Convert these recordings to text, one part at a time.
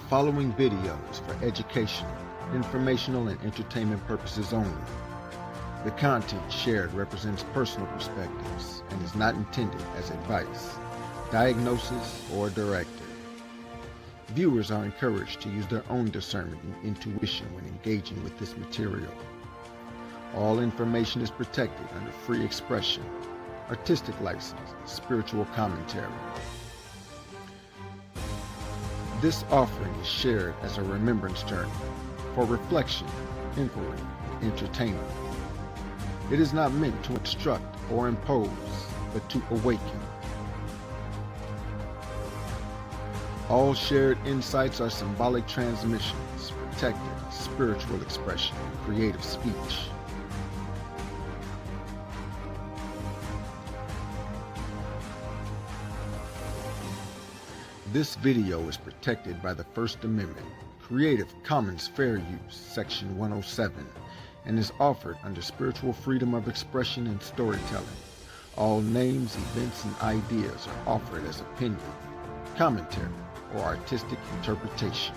following video is for educational, informational, and entertainment purposes only. The content shared represents personal perspectives and is not intended as advice, diagnosis, or directive. Viewers are encouraged to use their own discernment and intuition when engaging with this material. All information is protected under free expression, artistic license, and spiritual commentary. This offering is shared as a remembrance journey for reflection, inquiry, and entertainment. It is not meant to instruct or impose, but to awaken. All shared insights are symbolic transmissions, protected spiritual expression, and creative speech. This video is protected by the First Amendment, Creative Commons Fair Use, Section 107, and is offered under spiritual freedom of expression and storytelling. All names, events, and ideas are offered as opinion, commentary, or artistic interpretation.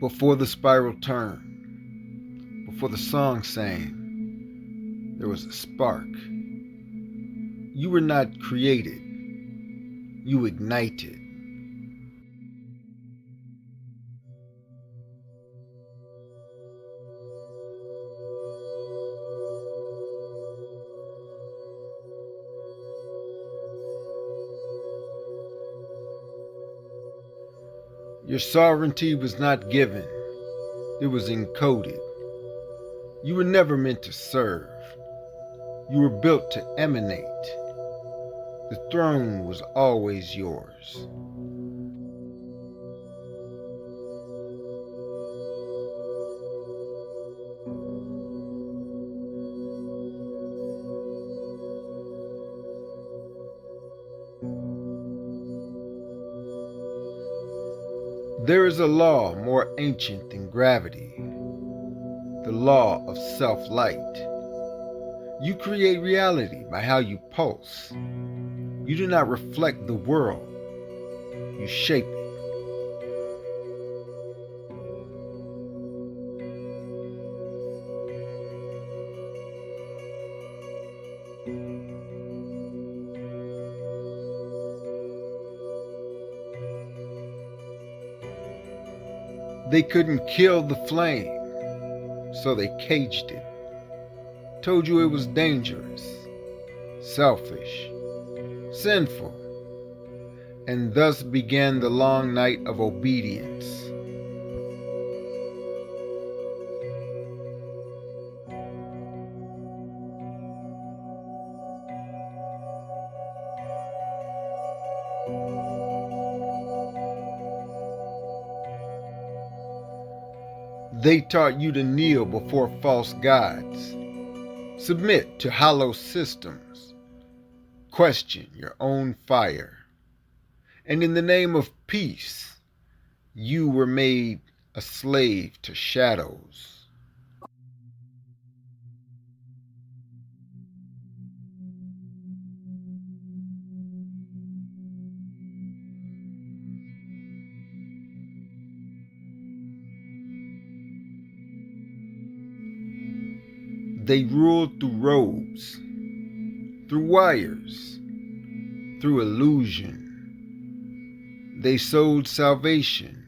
Before the spiral turned, before the song sang, there was a spark. You were not created, you ignited. Your sovereignty was not given, it was encoded. You were never meant to serve. You were built to emanate. The throne was always yours. There is a law more ancient than gravity, the law of self-light. You create reality by how you pulse. You do not reflect the world, you shape it. They couldn't kill the flame, so they caged it. Told you it was dangerous, selfish, sinful, and thus began the long night of obedience. They taught you to kneel before false gods, submit to hollow systems, question your own fire. And in the name of peace, you were made a slave to shadows. They ruled through robes, through wires, through illusion. They sold salvation,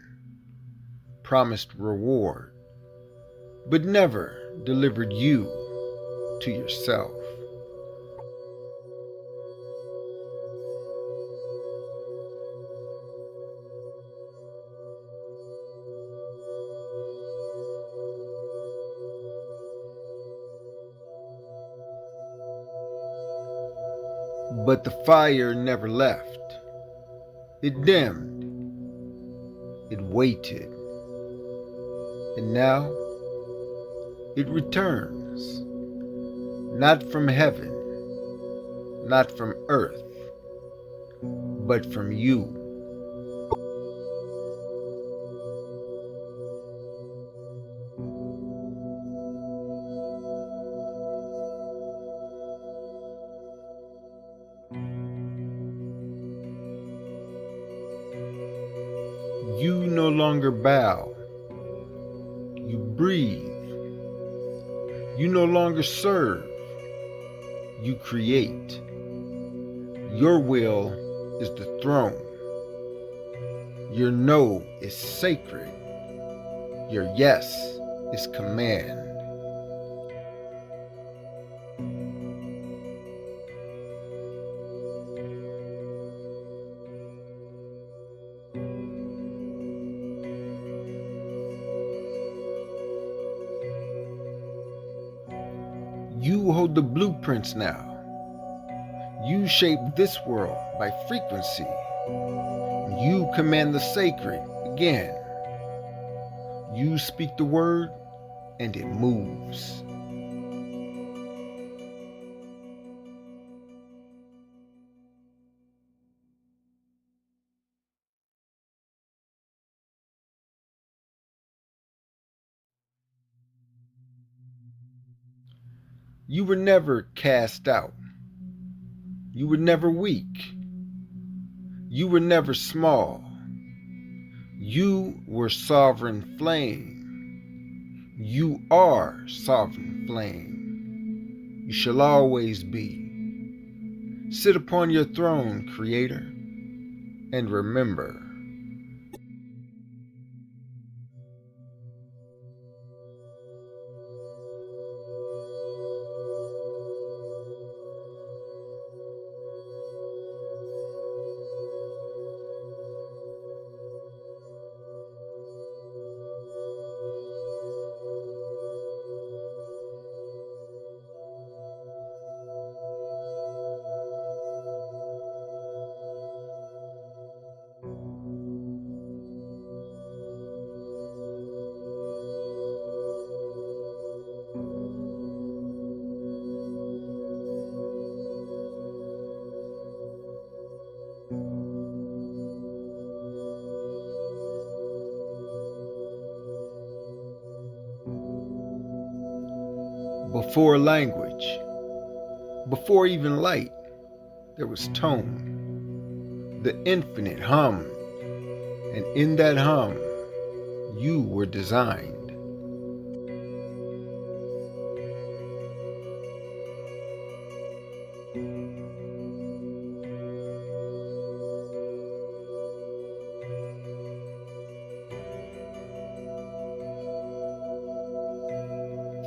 promised reward, but never delivered you to yourself. But the fire never left. It dimmed. It waited. And now it returns. Not from heaven, not from earth, but from you. You no longer bow. You breathe. You no longer serve. You create. Your will is the throne. Your no is sacred. Your yes is command. You hold the blueprints now. You shape this world by frequency. You command the sacred again. You speak the word and it moves. You were never cast out. You were never weak. You were never small. You were sovereign flame. You are sovereign flame. You shall always be. Sit upon your throne, Creator, and remember. Before language, before even light, there was tone, the infinite hum, and in that hum, you were designed.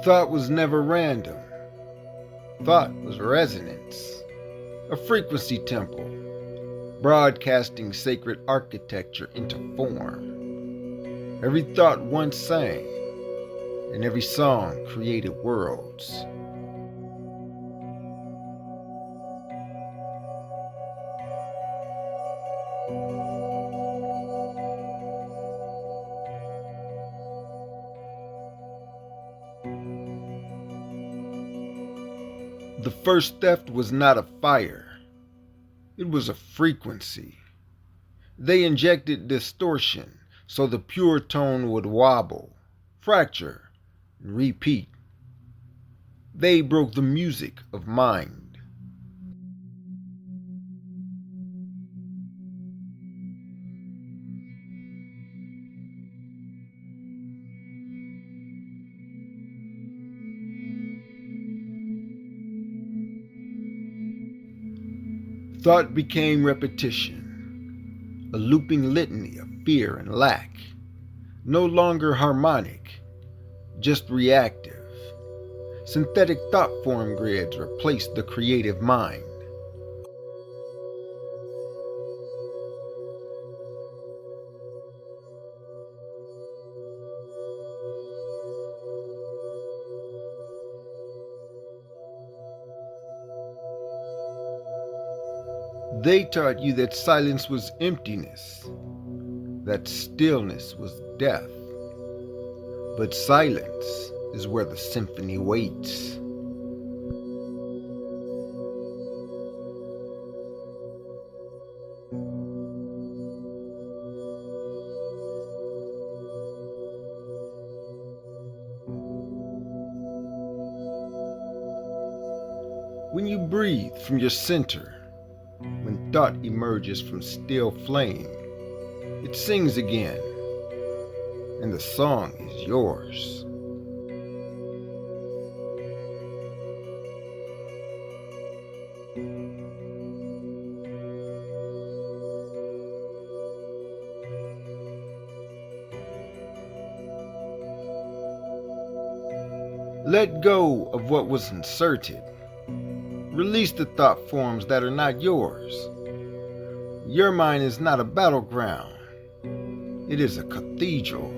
Thought was never random. Thought was resonance, a frequency temple, broadcasting sacred architecture into form. Every thought once sang, and every song created worlds. The first theft was not a fire, it was a frequency. They injected distortion so the pure tone would wobble, fracture, and repeat. They broke the music of mind. Thought became repetition, a looping litany of fear and lack, no longer harmonic, just reactive. Synthetic thought form grids replaced the creative mind. They taught you that silence was emptiness, that stillness was death. But silence is where the symphony waits. When you breathe from your center, when thought emerges from still flame, it sings again, and the song is yours. Let go of what was inserted. Release the thought forms that are not yours. Your mind is not a battleground. It is a cathedral.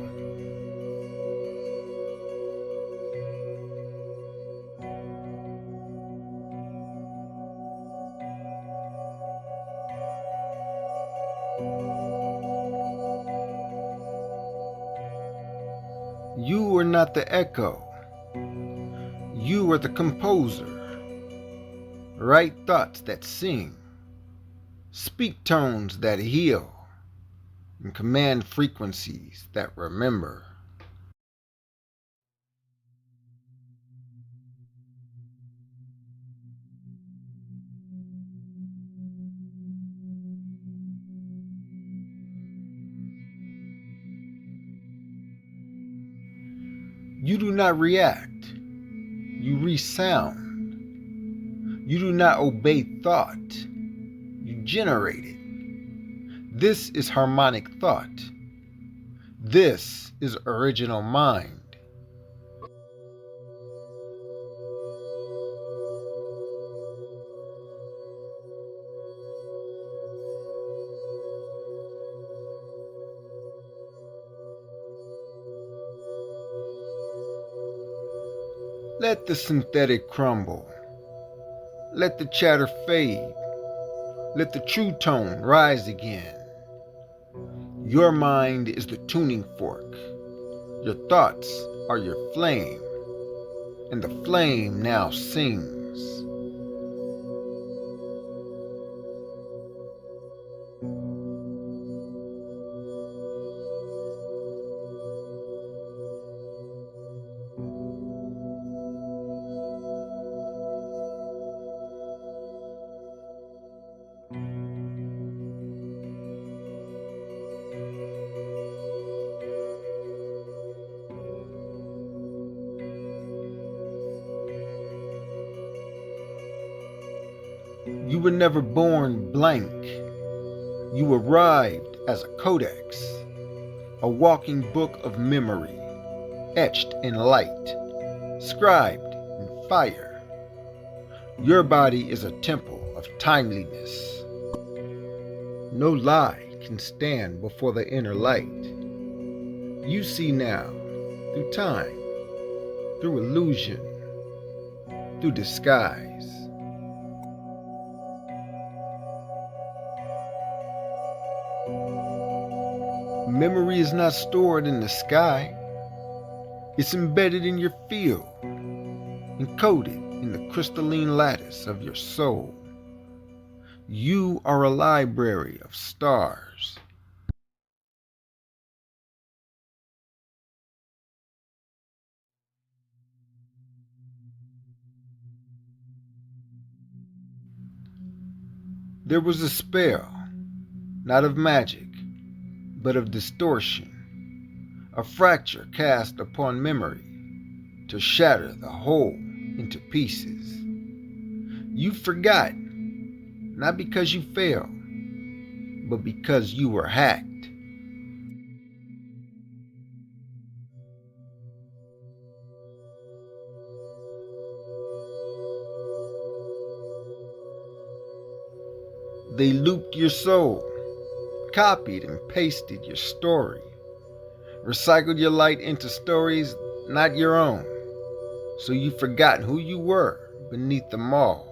You are not the echo. You are the composer. Write thoughts that sing. Speak tones that heal. And command frequencies that remember. You do not react. You resound. You do not obey thought. You generate it. This is harmonic thought. This is original mind. Let the synthetic crumble. Let the chatter fade. Let the true tone rise again. Your mind is the tuning fork. Your thoughts are your flame, and the flame now sings. You were never born blank. You arrived as a codex, a walking book of memory, etched in light, scribed in fire. Your body is a temple of timeliness. No lie can stand before the inner light. You see now, through time, through illusion, through disguise. Memory is not stored in the sky. It's embedded in your field, encoded in the crystalline lattice of your soul. You are a library of stars. There was a spell, not of magic, but of distortion, a fracture cast upon memory to shatter the whole into pieces. You forgot, not because you failed, but because you were hacked. They looped your soul, copied and pasted your story, recycled your light into stories not your own, so you've forgotten who you were beneath them all.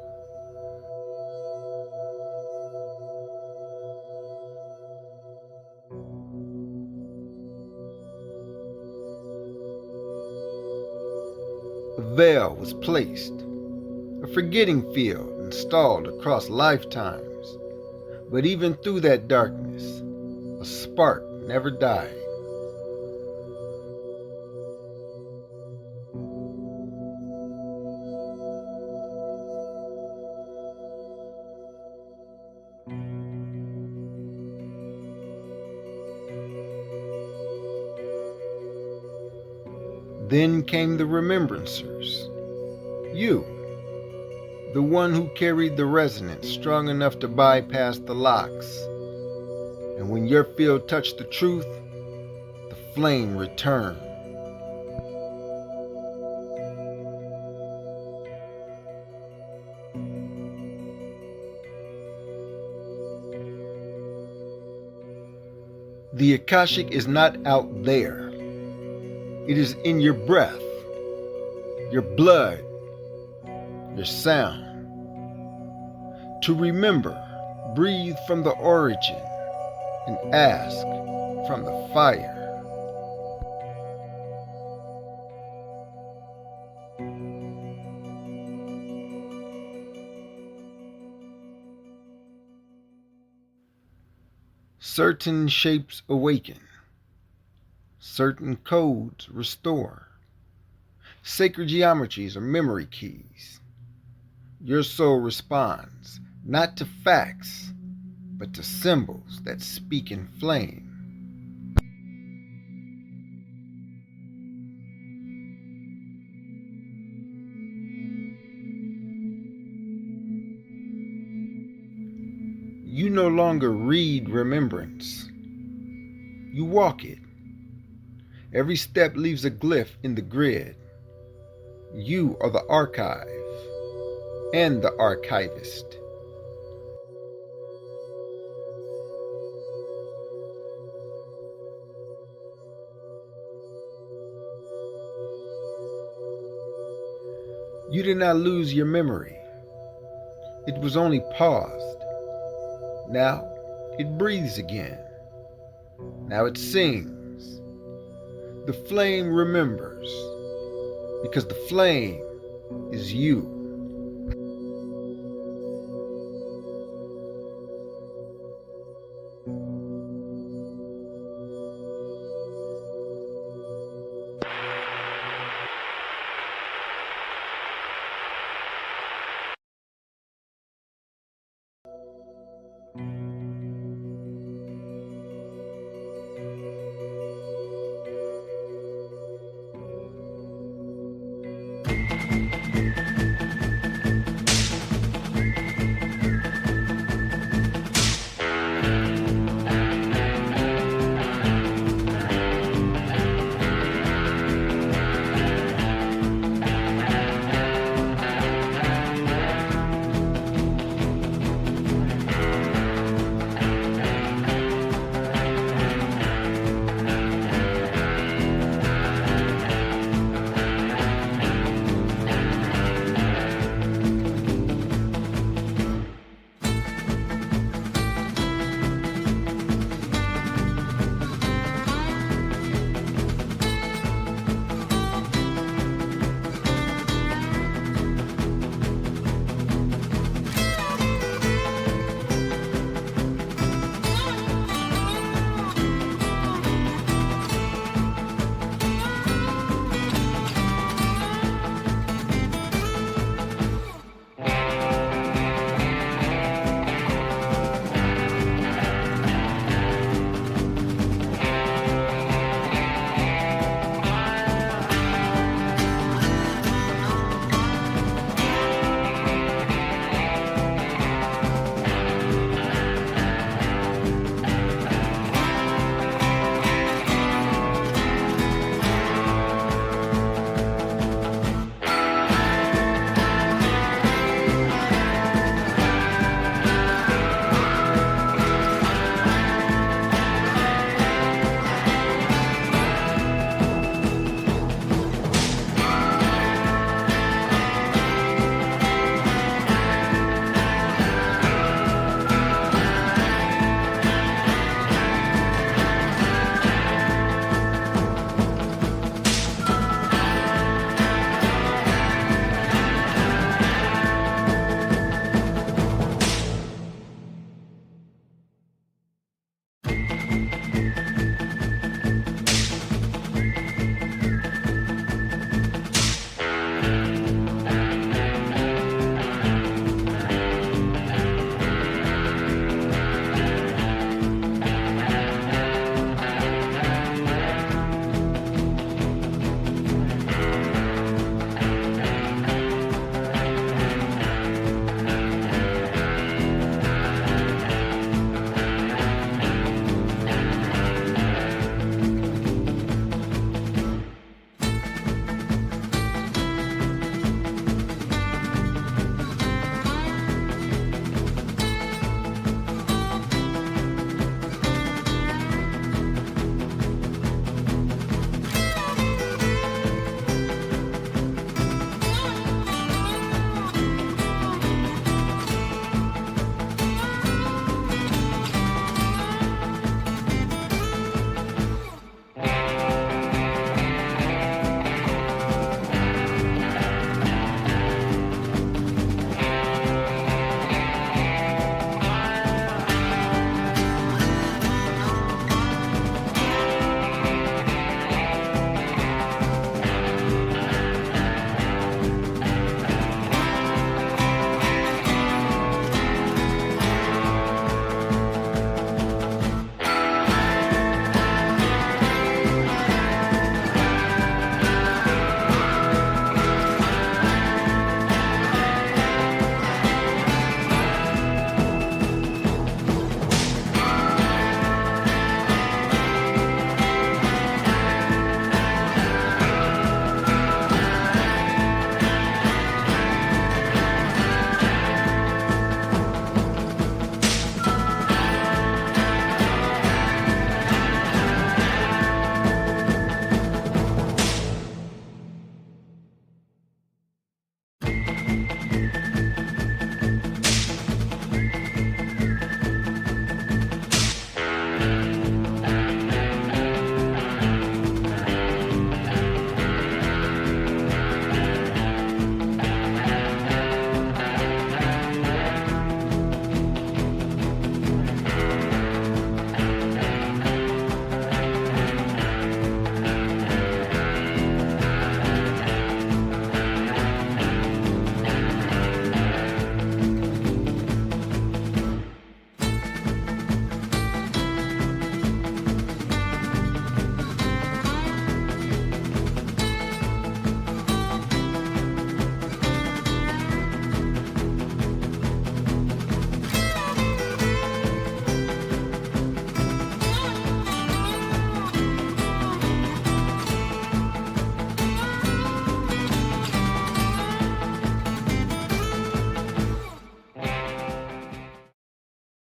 A veil was placed, a forgetting field installed across lifetimes, but even through that darkness, a spark never died. Then came the Remembrancers. You, the one who carried the resonance strong enough to bypass the locks. And when your field touched the truth, the flame returned. The Akashic is not out there. It is in your breath, your blood, your sound. To remember, breathe from the origin and ask from the fire. Certain shapes awaken. Certain codes restore. Sacred geometries are memory keys. Your soul responds, not to facts, but to symbols that speak in flame. You no longer read Remembrance. You walk it. Every step leaves a glyph in the grid. You are the archive and the archivist. You did not lose your memory. It was only paused. Now it breathes again. Now it sings. The flame remembers, because the flame is you.